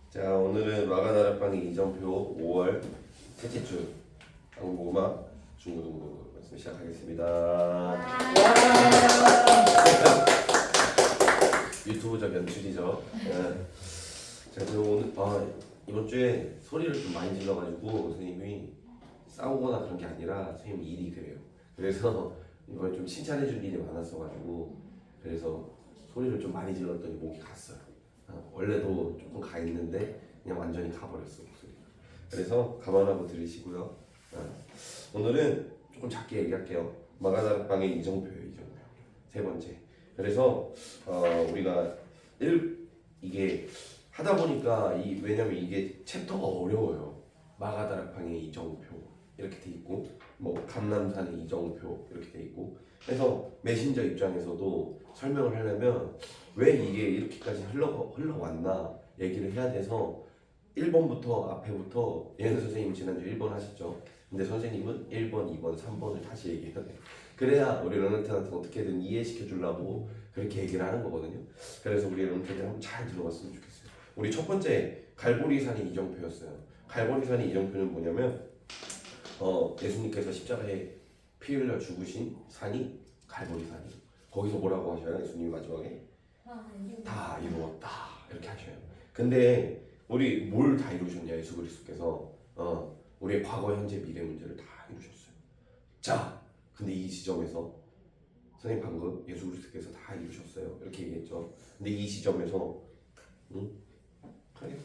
자, 오늘은 마가다락방의 이정표 5월 셋째 주 한국어마 중고등부 말씀 시작하겠습니다. 유튜브적 연출이죠. 자, 그럼 오늘 이번 주에 소리를 좀 많이 질러가지고 선생님이 싸우거나 그런 게 아니라 선생님 일이 그래요. 그래서 이번에 좀 칭찬해줄 일이 많았어가지고 그래서 소리를 좀 많이 질렀더니 목이 갔어요. 원래도 조금 가 있는데 그냥 완전히 가버렸어 목소리가. 그래서 감안하고 들으시고요. 오늘은 조금 작게 얘기할게요. 마가다락방의 이정표예요. 이정표 세 번째. 그래서 우리가 이게 하다 보니까 왜냐면 이게 챕터가 어려워요. 마가다락방의 이정표 이렇게 돼 있고 뭐 감람산의 이정표 이렇게 돼 있고 그래서 메신저 입장에서도 설명을 하려면 왜 이게 이렇게까지 흘러왔나 얘기를 해야 돼서 1번부터 앞에부터 예은 선생님 지난주 1번 하셨죠. 근데 선생님은 1번, 2번, 3번을 다시 얘기해야 돼요. 그래야 우리 런너한테 어떻게든 이해시켜 주려고 그렇게 얘기를 하는 거거든요. 그래서 우리 런너들 한번 잘 들어봤으면 좋겠어요. 우리 첫 번째 갈보리산이 이정표였어요. 갈보리산이 이정표는 뭐냐면 예수님께서 십자가에 피 흘려 죽으신 산이 갈보리산이에요. 거기서 뭐라고 하셔요? 예수님이 마지막에 다 이루었다 이렇게 하셔요. 근데 우리 뭘 다 이루셨냐? 예수 그리스도께서 우리의 과거, 현재, 미래 문제를 다 이루셨어요. 자, 근데 이 지점에서 선생님 방금 예수 그리스도께서 다 이루셨어요 이렇게 얘기했죠. 근데 이 지점에서 그래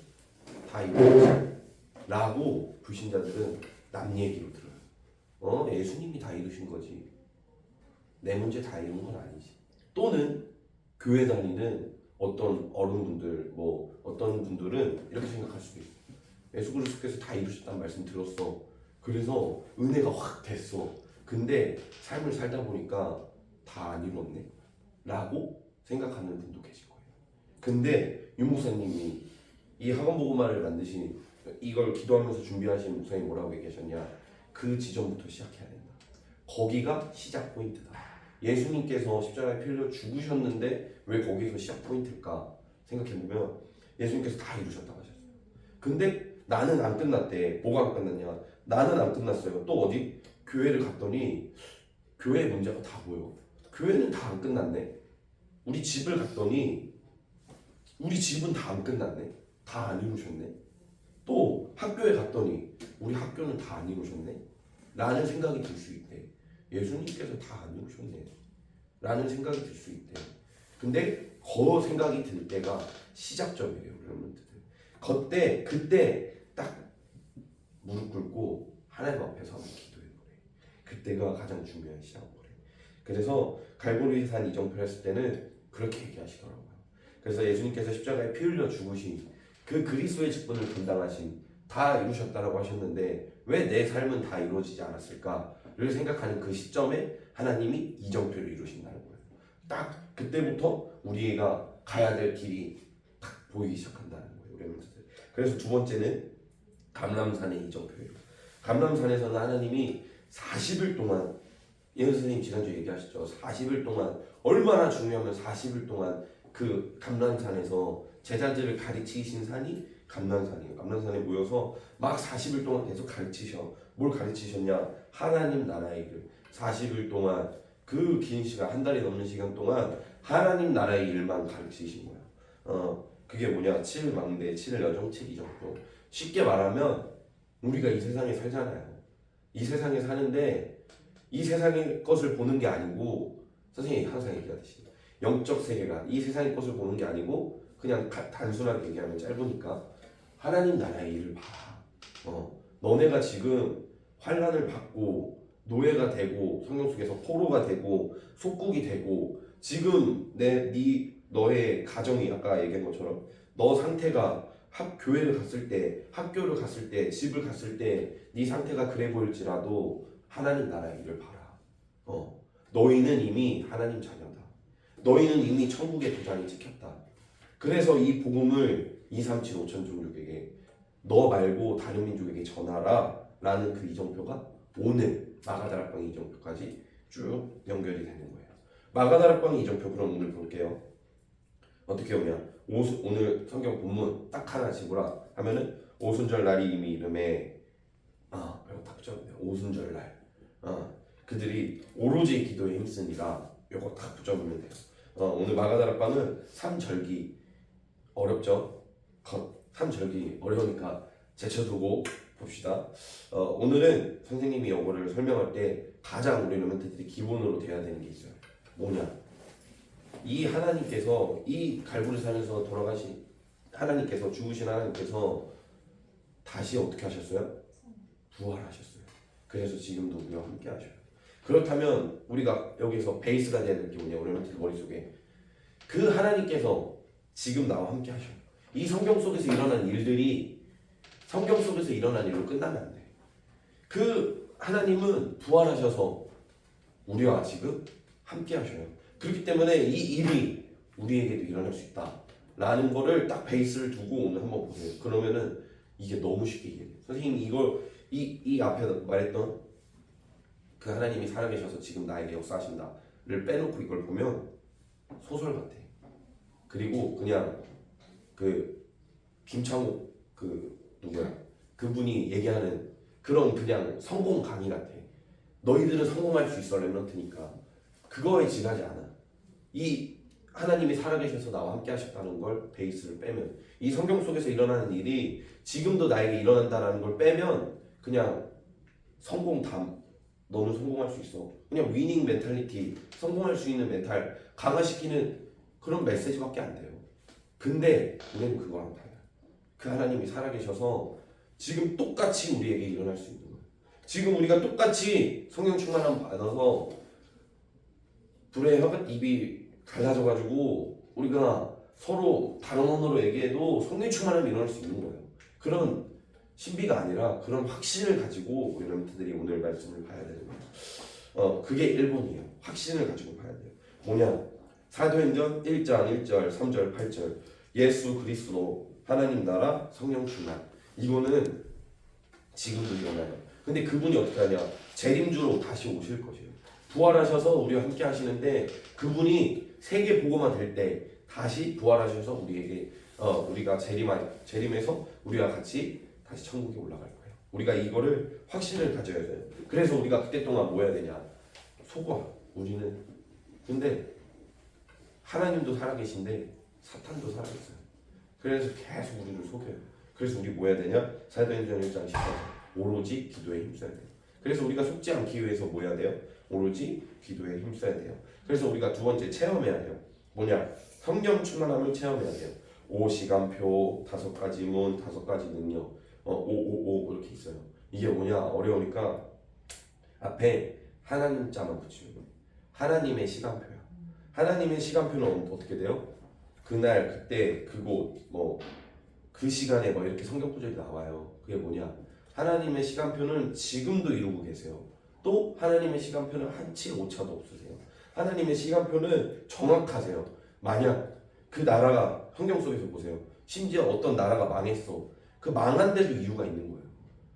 다 이루셨어요 라고 불신자들은 남 얘기로 들어요. 예수님이 다 이루신 거지 내 문제 다 이룬 건 아니지. 또는 교회 다니는 어떤 어른분들 뭐 어떤 분들은 이렇게 생각할 수도 있어. 예수 그리스도께서 다 이루셨다는 말씀 들었어. 그래서 은혜가 확 됐어. 근데 삶을 살다 보니까 다 안 이뤘네 라고 생각하는 분도 계실 거예요. 근데 윤 목사님이 이 학원 보고말을 만드신 이걸 기도하면서 준비하신 목사님 뭐라고 얘기하셨냐? 그 지점부터 시작해야 된다. 거기가 시작 포인트다. 예수님께서 십자가에 피 흘려 죽으셨는데 왜 거기서 시작 포인트일까 생각해보면 예수님께서 다 이루셨다고 하셨어요. 근데 나는 안 끝났대. 뭐가 안 끝났냐? 나는 안 끝났어요. 또 어디? 교회를 갔더니 교회 문제가 다 보여. 교회는 다 안 끝났네. 우리 집을 갔더니 우리 집은 다 안 끝났네. 다 안 이루셨네. 또 학교에 갔더니 우리 학교는 다 안 이루셨네 라는 생각이 들 수 있대. 예수님께서 다 안 이루셨네 라는 생각이 들 수 있대. 근데 그 생각이 들 때가 시작점이에요. 그때 딱 무릎 꿇고 하나님 앞에서 한번 기도해 보래. 그때가 가장 중요한 시작인 거래. 그래서 갈보리산 이정표를 했을 때는 그렇게 얘기하시더라고요. 그래서 예수님께서 십자가에 피 흘려 죽으신 그 그리스도의 직분을 감당하신 다 이루셨다라고 하셨는데 왜 내 삶은 다 이루어지지 않았을까를 생각하는 그 시점에 하나님이 이정표를 이루신다는 거예요. 딱 그때부터 우리가 가야 될 길이 딱 보이기 시작한다는 거예요. 그래서 두 번째는 감람산의 이정표예요. 감람산에서는 하나님이 40일 동안 예은 선생님 지난주 얘기하셨죠. 40일 동안 얼마나 중요하면 40일 동안 그 감람산에서 제자들을 가르치신 산이 감람산이에요. 감람산에 모여서 막 40일 동안 계속 가르치셔. 뭘 가르치셨냐? 하나님 나라의 길. 40일 동안 그 긴 시간, 한 달이 넘는 시간 동안 하나님 나라의 일만 가르치신 거야. 그게 뭐냐? 7망대, 7여정, 7이정표. 쉽게 말하면 우리가 이 세상에 살잖아요. 이 세상에 사는데 이 세상의 것을 보는 게 아니고 선생님이 항상 얘기하듯이 영적 세계관, 이 세상의 것을 보는 게 아니고 그냥 단순하게 얘기하면 짧으니까 하나님 나라의 일을 봐라. 너네가 지금 환난을 받고 노예가 되고 성경 속에서 포로가 되고 속국이 되고 지금 너의 가정이 아까 얘기한 것처럼 너 상태가 교회를 갔을 때 학교를 갔을 때 집을 갔을 때 네 상태가 그래 보일지라도 하나님 나라의 일을 봐라. 너희는 이미 하나님 자녀다. 너희는 이미 천국의 도장이 찍혔다. 그래서 이 복음을 2, 3, 7, 5천 종족에게 너 말고 다른 민족에게 전하라 라는 그 이정표가 오늘 마가다락방 이정표까지 쭉 연결이 되는 거예요. 마가다락방 이정표 그럼 오늘 볼게요. 어떻게 오냐? 오늘 성경 본문 딱 하나 집으라 하면은 오순절 날이 이미 이름에 이거 딱 붙여보세요. 오순절 날 그들이 오로지 기도에 힘쓰니라. 요거 딱 붙여보면 돼요. 오늘 마가다락방은 3절기 어렵죠? 3절기 어려우니까 제쳐두고 봅시다. 오늘은 선생님이 이거를 설명할 때 가장 우리 멘토들이 기본으로 돼야 되는 게 있어요. 뭐냐? 이 하나님께서 이 갈고리 산에서 돌아가신 하나님께서 죽으신 하나님께서 다시 어떻게 하셨어요? 부활하셨어요. 그래서 지금도 우리와 함께 하셔요. 그렇다면 우리가 여기서 베이스가 되는 게 뭐냐? 우리 멘토들 머릿속에 그 하나님께서 지금 나와 함께 하셔요. 이 성경 속에서 일어난 일들이 성경 속에서 일어난 일로 끝나면 안 돼. 그 하나님은 부활하셔서 우리와 지금 함께 하셔요. 그렇기 때문에 이 일이 우리에게도 일어날 수 있다라는 거를 딱 베이스를 두고 오늘 한번 보세요. 그러면은 이게 너무 쉽게 이해돼요. 선생님이 이걸 이 앞에 말했던 그 하나님이 살아계셔서 지금 나에게 역사하신다를 빼놓고 이걸 보면 소설 같아. 그리고 그냥 그 김창욱 누구야? 그분이 얘기하는 그런 그냥 성공 강의 같아. 너희들은 성공할 수 있어 렘넌트니까 그거에 지나지 않아. 이 하나님이 살아계셔서 나와 함께 하셨다는 걸 베이스를 빼면 이 성경 속에서 일어나는 일이 지금도 나에게 일어난다는 걸 빼면 그냥 너는 성공할 수 있어. 그냥 위닝 멘탈리티, 성공할 수 있는 멘탈 강화시키는 그런 메시지밖에 안 돼요. 근데 우리는 그거랑 달라요. 그 하나님이 살아계셔서 지금 똑같이 우리에게 일어날 수 있는 거예요. 지금 우리가 똑같이 성령 충만함 받아서 불의 입이 갈라져가지고 우리가 서로 다른 언어로 얘기해도 성령 충만함이 일어날 수 있는 거예요. 그런 신비가 아니라 그런 확신을 가지고 우리 멘토들이 오늘 말씀을 봐야 되는 거예요. 그게 1번이에요. 확신을 가지고 봐야 돼요. 뭐냐? 사도행전 1장 1절 3절 8절 예수 그리스도 하나님 나라 성령 충만 이거는 지금도 일어나요. 근데 그분이 어떻게 하냐? 재림주로 다시 오실 것이에요. 부활하셔서 우리와 함께 하시는데 그분이 세계 복음화 될 때 다시 부활하셔서 우리에게 우리가 재림해서 우리와 같이 다시 천국에 올라갈 거예요. 우리가 이거를 확신을 가져야 돼요. 그래서 우리가 그때 동안 뭐 해야 되냐? 속아. 우리는 근데 하나님도 살아계신데 사탄도 살아있어요. 그래서 계속 우리를 속여요. 그래서 우리 뭐 해야 되냐? 사도행전 1장 14절 오로지 기도에 힘써야 돼요. 그래서 우리가 속지 않기 위해서 뭐 해야 돼요? 오로지 기도에 힘써야 돼요. 그래서 우리가 두 번째 체험해야 돼요. 뭐냐? 성령 충만함을 체험해야 돼요. 5시간표, 5가지 문, 5가지 능력 5 이렇게 있어요. 이게 뭐냐? 어려우니까 앞에 하나님 자만 붙이는 거예요. 하나님의 시간표야. 하나님의 시간표는 어떻게 돼요? 그날 그때 그곳 그 시간에 이렇게 성경 구절이 나와요. 그게 뭐냐? 하나님의 시간표는 지금도 이루고 계세요. 또 하나님의 시간표는 한치 오차도 없으세요. 하나님의 시간표는 정확하세요. 만약 그 나라가 성경 속에서 보세요. 심지어 어떤 나라가 망했어. 그 망한 데도 이유가 있는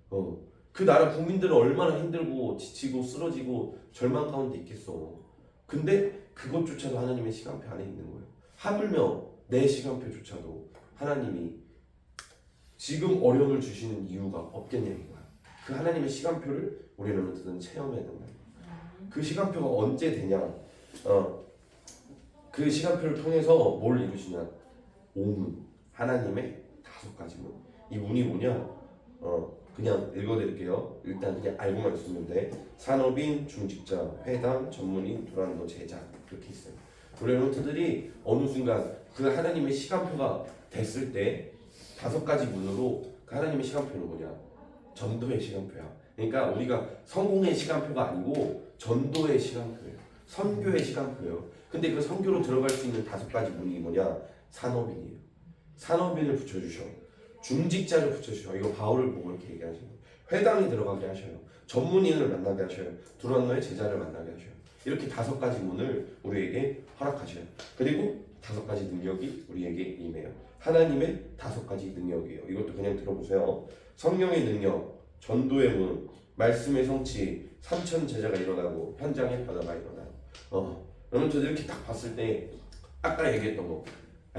거예요. 그 나라 국민들은 얼마나 힘들고 지치고 쓰러지고 절망 가운데 있겠어. 근데 그것조차도 하나님의 시간표 안에 있는 거예요. 하물며 내 시간표조차도 하나님이 지금 어려움을 주시는 이유가 없겠냐는 거야. 그 하나님의 시간표를 우리는 어쨌든 체험해야 된다. 그 시간표가 언제 되냐? 그 시간표를 통해서 뭘 이루시냐? 5문. 하나님의 5가지 문. 이 문이 뭐냐? 그냥 읽어드릴게요. 일단 그냥 알고만 있으면 돼. 산업인, 중직자, 회당, 전문인, 도란도, 제자 이렇게 있어요. 우리 멘토들이 어느 순간 그 하나님의 시간표가 됐을 때 5가지 문으로 그 하나님의 시간표는 뭐냐? 전도의 시간표야. 그러니까 우리가 성공의 시간표가 아니고 전도의 시간표예요. 선교의 시간표예요. 근데 그 선교로 들어갈 수 있는 5가지 문이 뭐냐? 산업인이에요. 산업인을 붙여주셔. 중직자를 붙여주셔. 이거 바울을 보고 이렇게 얘기하시는 거예요. 회당이 들어가게 하셔요. 전문인을 만나게 하셔요. 두란노의 제자를 만나게 하셔요. 이렇게 5가지 문을 우리에게 허락하셔요. 그리고 5가지 능력이 우리에게 임해요. 하나님의 5가지 능력이에요. 이것도 그냥 들어보세요. 성령의 능력, 전도의 문, 말씀의 성취, 3천 제자가 일어나고 현장에 변화가 일어나요. 여러분 저 이렇게 딱 봤을 때 아까 얘기했던 거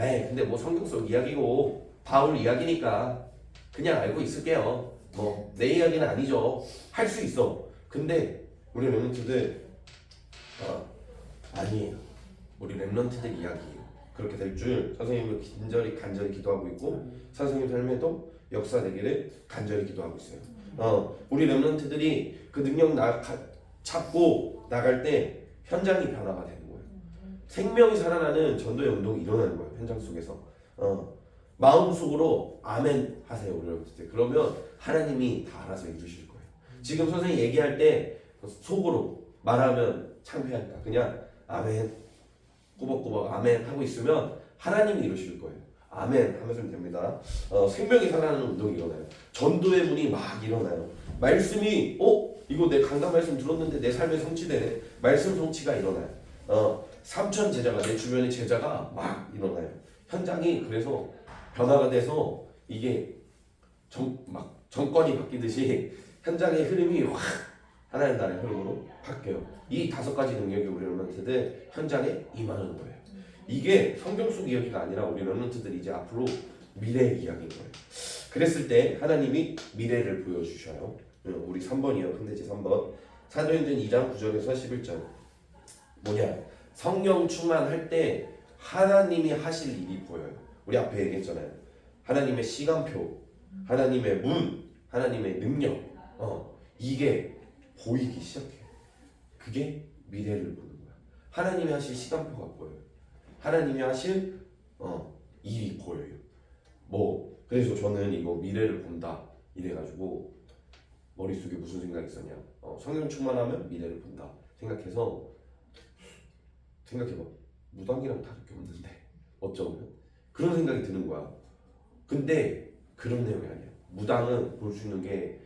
에이 근데 뭐 성경 속 이야기고 바울 이야기니까 그냥 알고 있을게요. 뭐 내 이야기는 아니죠. 할 수 있어. 근데 우리 렘넌트들 아니에요. 우리 렘넌트들 이야기예요. 그렇게 될 줄 선생님은 간절히 기도하고 있고 선생님 삶에도 역사되기를 간절히 기도하고 있어요. 우리 렘넌트들이 그 능력 잡고 나갈 때 현장이 변화가 되는 거예요. 생명이 살아나는 전도의 운동이 일어나는 거예요. 현장 속에서. 마음속으로 아멘 하세요. 우리 렘넌트들. 그러면 하나님이 다 알아서 이루실 거예요. 지금 선생님이 얘기할 때 속으로 말하면 창피하니까 그냥 아멘 꾸벅꾸벅 아멘 하고 있으면 하나님이 이루실 거예요. 아멘 하면 됩니다. 생명이 살아나는 운동이 일어나요. 전도의 문이 막 일어나요. 말씀이 이거 내 강단 말씀 들었는데 내 삶에 성취되네. 말씀 성취가 일어나요. 3천 제자가 내 주변의 제자가 막 일어나요. 현장이 그래서 변화가 돼서 이게 정권이 바뀌듯이 현장의 흐름이 확 하나님 나라의 흐름으로 바뀌어요. 이 5가지 능력이 우리 렘넌트들 현장에 임하는 거예요. 이게 성경 속 이야기가 아니라 우리 렘넌트들이 이제 앞으로 미래의 이야기인 거예요. 그랬을 때 하나님이 미래를 보여주셔요. 우리 3번이요. 흔대지 3번. 사도행전 2장 9절에서 11절. 뭐냐? 성령 충만할 때 하나님이 하실 일이 보여요. 우리 앞에 얘기했잖아요. 하나님의 시간표, 하나님의 문, 하나님의 능력. 이게 보이기 시작해요. 그게 미래를 보는 거야. 하나님이 하실 시간표가 보여요. 하나님이 하실 일이 보여요. 그래서 저는 이거 미래를 본다 이래가지고 머릿속에 무슨 생각이 있었냐. 성령 충만하면 미래를 본다 생각해서 생각해봐. 무당이랑 다를 게 없는데 어쩌면 그런 생각이 드는 거야. 근데 그런 내용이 아니야. 무당은 볼 수 있는 게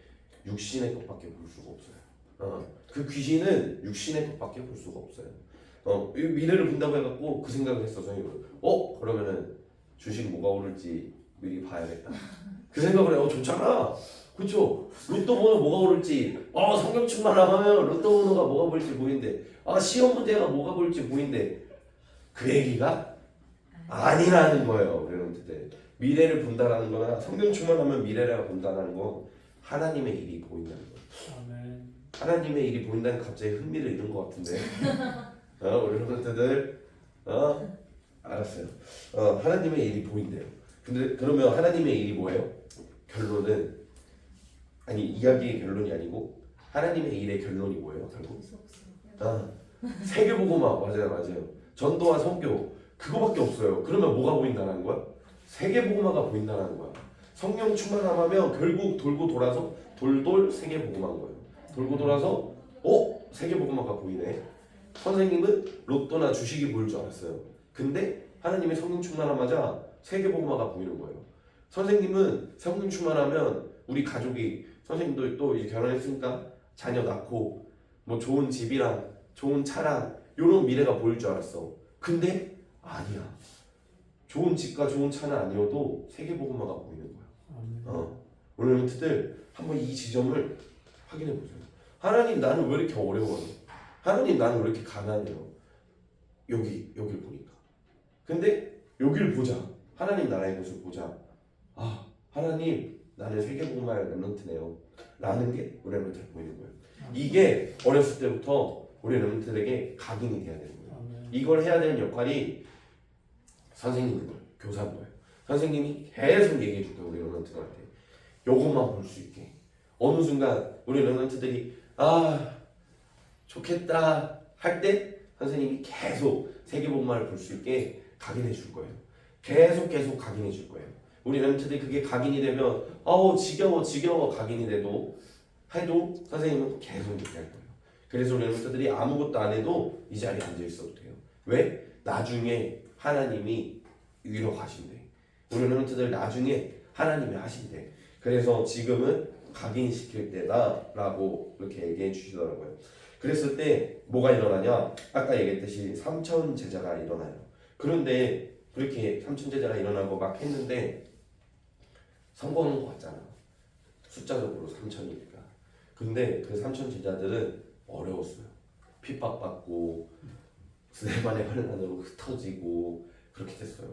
육신의 것밖에 볼 수가 없어요. 그 귀신은 육신의 것밖에 볼 수가 없어요. 미래를 본다고 해갖고 그 생각을 했어. 선생님은 그러면은 주식 뭐가 오를지 미리 봐야겠다. 그 생각을 해. 좋잖아. 그쵸? 로또 번호 뭐가 오를지 성경 충만하면 로또 번호가 뭐가 보일지 보이는데 시험 문제가 뭐가 보일지 보이는데 그 얘기가 아니라는 거예요. 여러분들 미래를 본다라는 거나 성경 충만하면 미래를 본다는 건 하나님의 일이 보인다는 거예요. 아멘. 하나님의 일이 보인다는 갑자기 흥미를 잃은 것 같은데 우리 여러분들 알았어요. 하나님의 일이 보인대요. 근데 그러면 하나님의 일이 뭐예요? 결론은 이야기의 결론이 아니고 하나님의 일의 결론이 뭐예요? 결국 세계복음화. 맞아요. 전도와 선교 그거밖에 없어요. 그러면 뭐가 보인다는 거야? 세계복음화가 보인다는 거야. 성령 충만하면 결국 돌고 돌아서 돌돌 세계복음화인 거예요. 돌고 돌아서 세계복음화가 보이네. 선생님은 로또나 주식이 보일 줄 알았어요. 근데 하나님의 성령 충만하자마자 세계복음화가 보이는 거예요. 선생님은 성령 충만하면 우리 가족이 선생님도 또 이제 결혼했으니까 자녀 낳고 뭐 좋은 집이랑 좋은 차랑 이런 미래가 보일 줄 알았어. 근데 아니야. 좋은 집과 좋은 차는 아니어도 세계복음화가 보이는 거야. 오늘 멘트들 한번 이 지점을 확인해 보세요. 하나님 나는 왜 이렇게 어려워요? 하나님 나는 왜 이렇게 가난해요? 여기를 보니까. 근데 여기를 보자. 하나님 나라의 것을 보자. 하나님 나는 세계복음화의 렘넌트네요. 라는 게 우리 렘넌트에 보이는 거예요. 이게 어렸을 때부터 우리 렘넌트들에게 각인이 돼야 되는 거예요. 이걸 해야 되는 역할이 선생님인 거예요. 교사인 거예요. 선생님이 계속 얘기해 줄 거예요. 우리 렘넌트들한테. 요것만 볼 수 있게. 어느 순간 우리 렘넌트들이 좋겠다 할 때 선생님이 계속 세계복음화를 볼 수 있게 각인해 줄 거예요. 계속 각인해 줄 거예요. 우리 렘넌트들이 그게 각인이 되면 지겨워 각인이 해도 선생님은 계속 얘기할 거예요. 그래서 우리 렘넌트들이 아무것도 안 해도 이 자리에 앉아 있어도 돼요. 왜? 나중에 하나님이 위로 가신대. 우리 렘넌트들 나중에 하나님이 하신대. 그래서 지금은 각인시킬 때다라고 이렇게 얘기해 주시더라고요. 그랬을 때 뭐가 일어나냐? 아까 얘기했듯이 3천 제자가 일어나요. 그런데 그렇게 3천 제자가 일어나고 막 했는데 성공한 것 같잖아. 숫자적으로 3천이니까. 근데 그 3천 제자들은 어려웠어요. 핍박받고 스데반의 환난으로 흩어지고 그렇게 됐어요.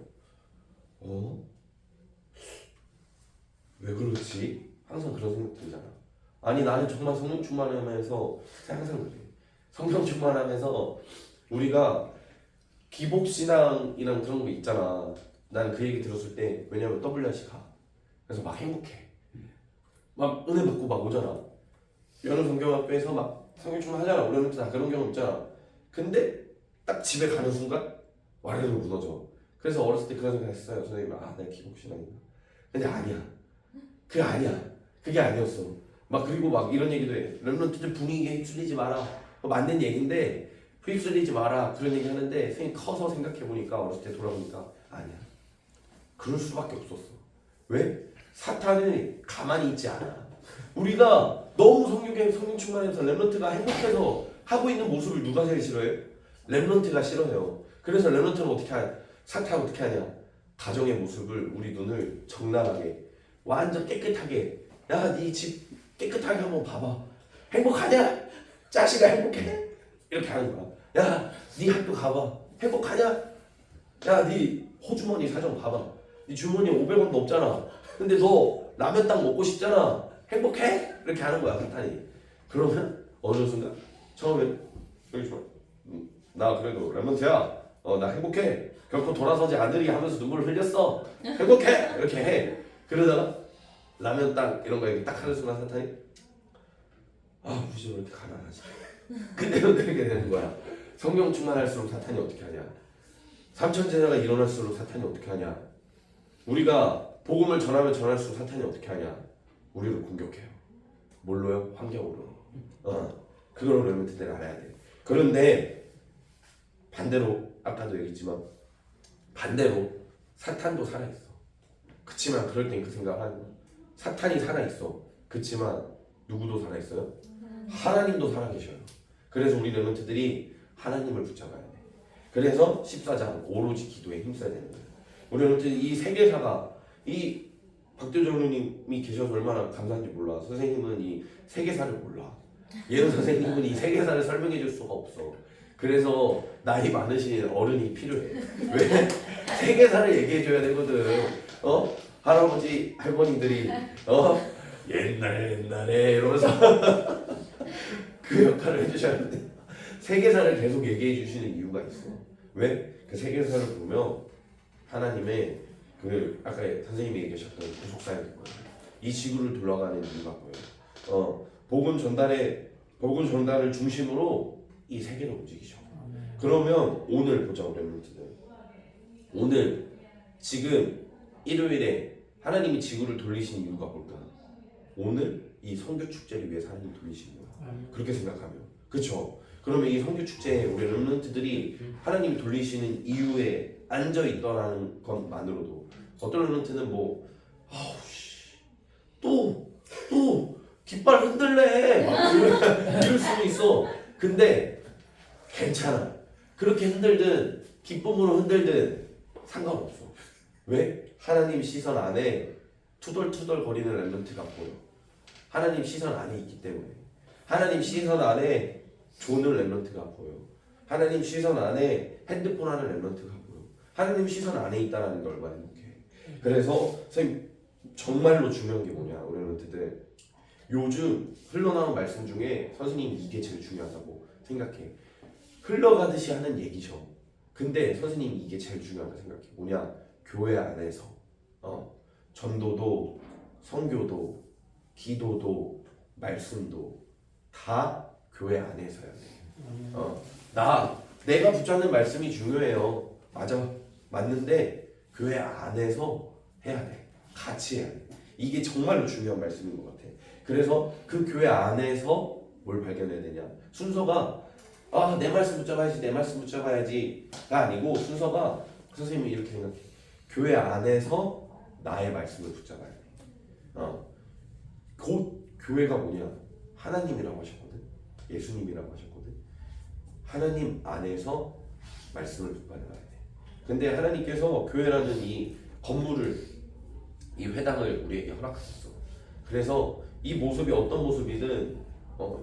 왜 그렇지? 항상 그런 생각 들잖아. 아니 나는 정말 성령 충만하면서 항상 그래. 성령 충만하면서 우리가 기복신앙이랑 그런 거 있잖아. 난 그 얘기 들었을 때 왜냐면 WRC 가. 그래서 막 행복해. 막 은혜 받고 막 오잖아. 여느 성경학교에서 막 성경 충만하잖아. 우리는 다 그런 경험 있잖아. 근데 딱 집에 가는 순간 와르르 무너져. 그래서 어렸을 때 그런 생각 했어요. 선생님, 내가 기복신앙인가? 근데 아니야. 그게 아니야. 그게 아니었어. 막 그리고 막 이런 얘기도 해. 렘넌트들 분위기에 휩쓸리지 마라. 맞는 얘기인데 휩쓸리지 마라 그런 얘기 하는데 선생님 커서 생각해 보니까 어렸을 때 돌아보니까 아니야. 그럴 수밖에 없었어. 왜? 사탄은 가만히 있지 않아. 우리가 너무 성령 충만해서 렘넌트가 행복해서 하고 있는 모습을 누가 제일 싫어해요? 렘넌트가 싫어해요. 그래서 렘넌트는 사탄은 어떻게 하냐? 가정의 모습을 우리 눈을 적나라하게 완전 깨끗하게 야, 네 집 깨끗하게 한번 봐봐. 행복하냐? 자식아 행복해? 이렇게 하는 거야. 야, 네 학교 가봐. 행복하냐? 야, 네 호주머니 사정 봐봐. 네 주머니에 500원도 없잖아. 근데 너 라면 딱 먹고 싶잖아. 행복해? 이렇게 하는 거야 사탄이. 그러면 어느 순간 처음엔 여기 좀 나 그래도 렘넌트야. 나 행복해. 결코 돌아서지 않으리 하면서 눈물을 흘렸어. 행복해! 이렇게 해. 그러다가 라면 딱 이런 거 얘기 딱 하는 순간 사탄이 우리 집 왜 이렇게 가난하지? 그때로 그렇게 되는 거야. 성령 충만할수록 사탄이 어떻게 하냐? 삼천제자가 일어날수록 사탄이 어떻게 하냐? 우리가 복음을 전하면 전할수록 사탄이 어떻게 하냐? 우리를 공격해요. 뭘로요? 환경으로. 그걸 렘넌트들이 알아야 돼. 그런데 반대로 아까도 얘기했지만 반대로 사탄도 살아있어. 그치만 그럴 땐 그 생각을 하는 거야. 사탄이 살아있어. 그치만 누구도 살아있어요? 하나님도 살아계셔요. 그래서 우리 렘넌트들이 하나님을 붙잡아야 돼. 그래서 14장 오로지 기도에 힘써야 되는 거예요. 우리 렘넌트 이 세계사가 이 박대정님이 계셔서 얼마나 감사한지 몰라. 선생님은 이 세계사를 몰라. 예은 선생님은 이 세계사를 설명해 줄 수가 없어. 그래서 나이 많으신 어른이 필요해. 왜? 세계사를 얘기해 줘야 되거든. 할아버지 할머니들이 옛날에 이러면서 그 역할을 해주셔야 돼. 세계사를 계속 얘기해 주시는 이유가 있어. 왜? 그 세계사를 보면 하나님의 그 아까 선생님이 얘기하셨던 구속사역인 거예요. 이 지구를 돌아가는 이유가 뭐예요? 복음 전달을 중심으로 이 세계를 움직이셔. 그러면 오늘 보자 우리 렘넌트들. 오늘 지금 일요일에 하나님이 지구를 돌리신 이유가 뭘까? 오늘 이 선교 축제를 위해서 하나님이 돌리신 거야. 그렇게 생각하면 그렇죠. 그러면 이 선교 축제에 우리 렘넌트들이 하나님이 돌리시는 이유에 앉아 있더라는 것만으로도 어떤 렘넌트는 또 깃발 흔들래 막 이럴 수도 있어. 근데 괜찮아. 그렇게 흔들든 기쁨으로 흔들든 상관없어. 왜? 하나님 시선 안에 투덜투덜 거리는 렘넌트가 보여. 하나님 시선 안에 있기 때문에. 하나님 시선 안에 조는 렘넌트가 보여. 하나님 시선 안에 핸드폰 하는 렘넌트가 보여. 하나님 시선 안에 있다는 게 얼마나 행복해. 그래서 선생님 정말로 중요한 게 뭐냐 우리 렘넌트들 요즘 흘러나온 말씀 중에 선생님이 이게 제일 중요하다고 생각해. 흘러가듯이 하는 얘기죠. 근데 선생님이 이게 제일 중요하다고 생각해. 뭐냐? 교회 안에서 전도도 선교도 기도도 말씀도 다 교회 안에서 해야 돼. 내가 붙잡는 말씀이 중요해요. 맞아. 맞는데 교회 안에서 해야 돼. 같이 해야 돼. 이게 정말로 중요한 말씀인 것 같아. 그래서 그 교회 안에서 뭘 발견해야 되냐? 순서가 내 말씀 붙잡아야지가 아니고 순서가 선생님이 이렇게 생각해. 교회 안에서 나의 말씀을 붙잡아야 돼. 곧 교회가 뭐냐? 하나님이라고 하셨거든. 예수님이라고 하셨거든. 하나님 안에서 말씀을 붙잡아야 돼. 근데 하나님께서 교회라는 이 건물을 이 회당을 우리에게 허락하셨어. 그래서 이 모습이 어떤 모습이든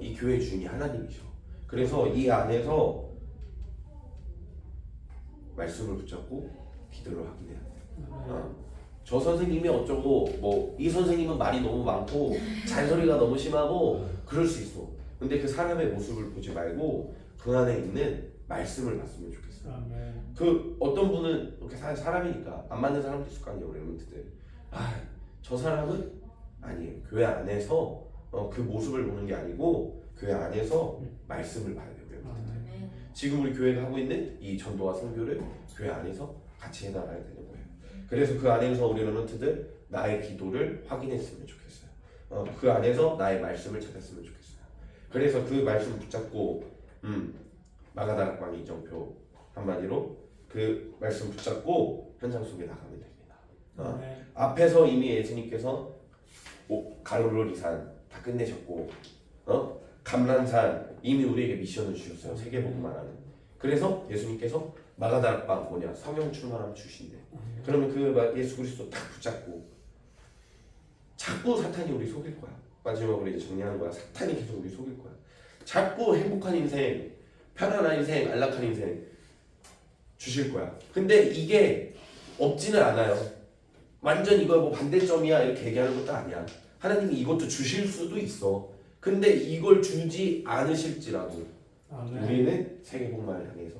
이 교회의 주인이 하나님이셔. 그래서 이 안에서 말씀을 붙잡고 기도를 하긴 해야 돼. 저 선생님이 어쩌고 뭐 이 선생님은 말이 너무 많고 잔소리가 너무 심하고 그럴 수 있어. 근데 그 사람의 모습을 보지 말고 그 안에 있는 말씀을 봤으면 좋겠어요. 아멘. 그 어떤 분은 이렇게 사람이니까 안 맞는 사람도 있을 거 아니에요, 우리 멘트들. 저 사람은 아니에요. 교회 안에서 그 모습을 보는 게 아니고 교회 안에서 말씀을 봐야 돼요, 우리 멘트들. 지금 우리 교회가 하고 있는 이 전도와 선교를 교회 안에서 같이 해나가야 되는 거예요. 그래서 그 안에서 우리 멘트들 나의 기도를 확인했으면 좋겠어요. 그 안에서 나의 말씀을 찾았으면 좋겠어요. 그래서 그 말씀 붙잡고 마가다락방 이정표 한마디로 그 말씀 붙잡고 현장 속에 나가면 됩니다. 앞에서 이미 예수님께서 가로로리산 다 끝내셨고 감난산 이미 우리에게 미션을 주셨어요. 세계복음만 하는. 그래서 예수님께서 마가다락방 뭐냐 성령 충만함 주신대. 그러면 그 예수 그리스도 딱 붙잡고 자꾸 사탄이 우리 속일 거야. 마지막으로 이제 정리하는 거야. 사탄이 계속 우리 속일 거야. 자꾸 행복한 인생, 편안한 인생, 안락한 인생 주실 거야. 근데 이게 없지는 않아요. 완전 이거 뭐 반대점이야 이렇게 얘기하는 것도 아니야. 하나님이 이것도 주실 수도 있어. 근데 이걸 주지 않으실지라도 우리는 세계복음을 향해서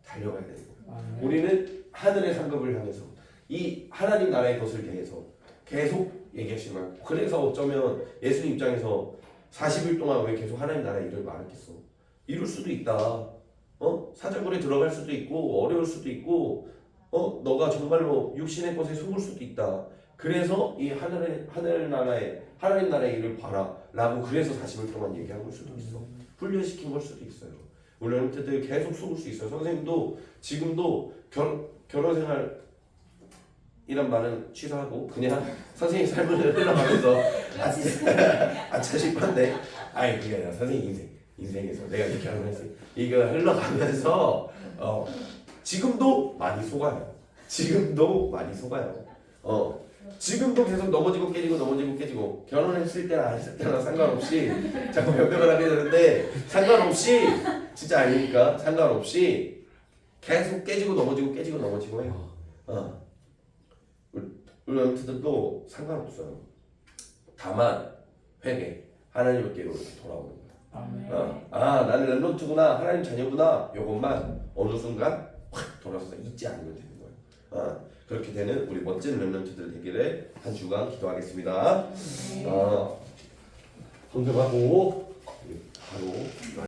달려가야 되는 거야. 우리는 하늘의 상급을 향해서 이 하나님 나라의 것을 위해서 계속 얘기하시는 거야. 그래서 어쩌면 예수님 입장에서 40일 동안 왜 계속 하나님 나라의 일을 말했겠어. 이룰 수도 있다. 사자굴에 들어갈 수도 있고 어려울 수도 있고 너가 정말로 육신의 것에 속을 수도 있다. 그래서 이 하나님 나라의 일을 봐라 라고 그래서 40일 동안 얘기한 걸 수도 있어. 훈련시킨 걸 수도 있어요. 물론 때들 계속 속을 수 있어요. 선생님도 지금도 결혼생활 이란 말은 취소하고 그냥 선생님 삶을 흘러가면서 아차실 건데 그게 아니라 선생님 인생에서 내가 이렇게 결혼했어 이거 흘러가면서 지금도 많이 속아요. 지금도 계속 넘어지고 깨지고 결혼했을 때나 안 했을 때나 상관없이 자꾸 변명을 하게 되는데 상관없이 진짜 아니니까 상관없이 계속 깨지고 넘어지고 해요. 우리 멘트들도 상관없어요. 다만 회개 하나님께로 돌아오는 거야. 나는 렘넌트구나 하나님 자녀구나 요것만 어느 순간 확 돌아서서 잊지 않으면 되는 거예요. 그렇게 되는 우리 멋진 렘넌트들 되기를 한 주간 기도하겠습니다. 헌금하고 바로